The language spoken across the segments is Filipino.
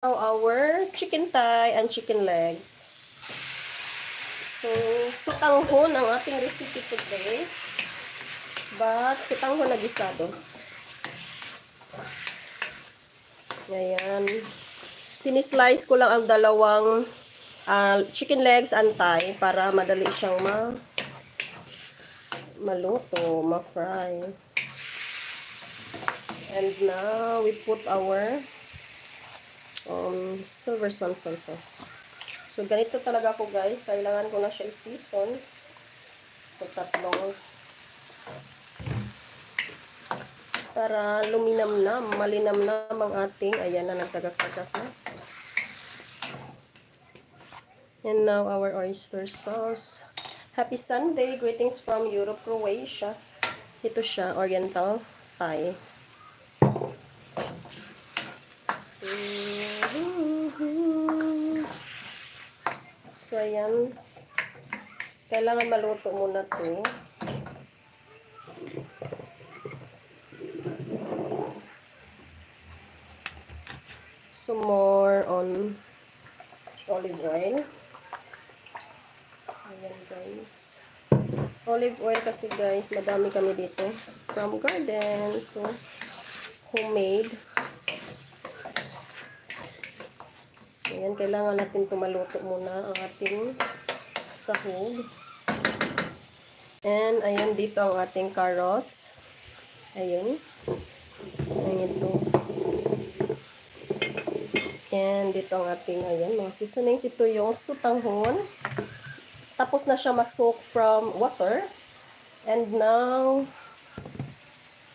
Our chicken thigh and chicken legs. So, sutanghon ang ating recipe today. But, sutanghon na gisado. Ayan. Sinislice ko lang ang dalawang chicken legs and thigh para madali siyang maluto, ma-fry. And now, we put our silver soy sauce. So, ganito talaga ko guys. Kailangan ko na siya i-season. So, tatlong. Para luminamnam, malinamnam ang ating, ayan na, nagtagak-tagak na. And now, our oyster sauce. Happy Sunday! Greetings from Europe, Croatia. Ito siya, Oriental Thai. So, ayan. Kailangan maluto muna ito. So, more on olive oil. Ayan, guys. Olive oil kasi, guys, madami kami dito. From garden. So, homemade. Ayan, kailangan natin tumaluto muna ang ating sahog. And, ayan, dito ang ating carrots. Ayan. Ayan ito. And, dito ang ating, ayan, mga seasonings. Ito yung sutanghon. Tapos na siya ma-soak from water. And now,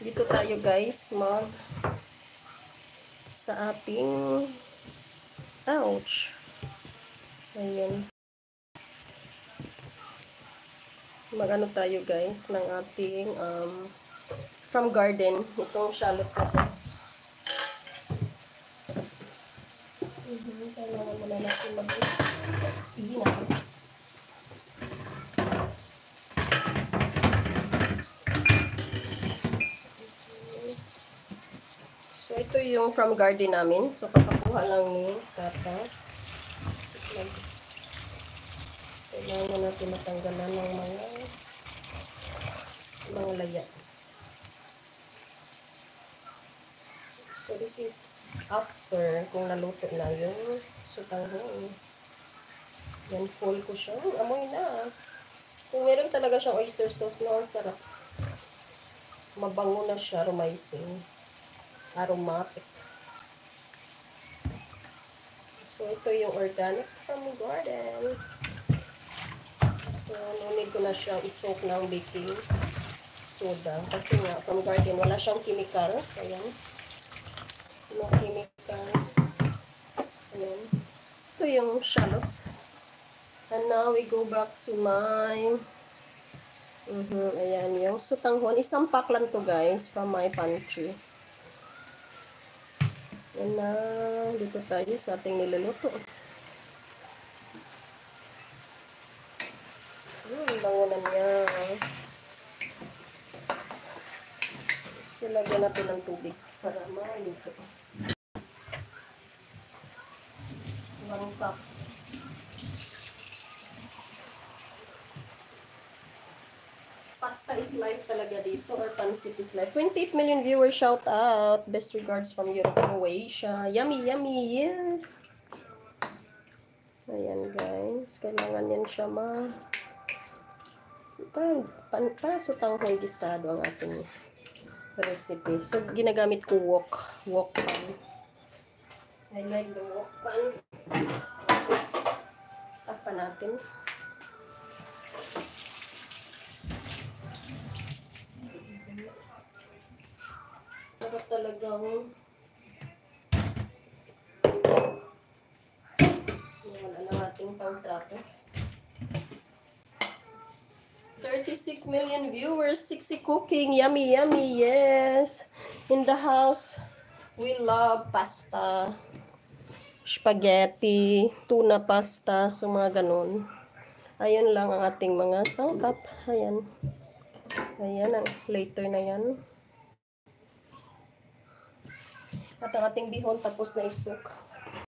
dito tayo, guys, sa ating ouch. Ayan. Magano tayo guys ng ating from garden. Itong shallots na ito. Kailangan muna natin mag-sina. So, ito yung from garden namin. So, kakakuha lang ni Tata. Kailangan natin matanggalan ng mga laya. So, this is after kung naluto na yung sutanghon. Yan, full ko siya. Amoy na. Kung meron talaga siyang oyster sauce na, ang sarap. Mabango na siya, aromatic. So, ito yung organic from garden. So, nunid ko na siyang isoak ng baking soda. Kasi nga, from garden, wala siyang chemicals. Ayan. No chemicals. Ayan. Ito yung shallots. And now, we go back to my ayan, yung sutanghon. Isang pack lang to guys, from my pantry. Yan na, dito tayo sa ating niluluto. Bangunan niya. So, lagyan natin ng tubig para maluto. 1 cup. Pasta is life talaga dito, or pancit is life. 28 million viewers, shout out. Best regards from Europe, Croatia. Yummy, yummy, yes. Ayan guys, kailangan yan siya para sutanghon gisado ang ating recipe. So, ginagamit ko wok pan. I like the wok pan. Tapan natin. Para talagang wala na ating pang-trato. 36 million viewers, 60 cooking, yummy, yummy, yes. In the house, we love pasta, spaghetti, tuna pasta, so mga ganun. Ayun lang ang ating mga sangkap. Ayan. Ayan, later na yan. At ang ating bihon tapos na isuk.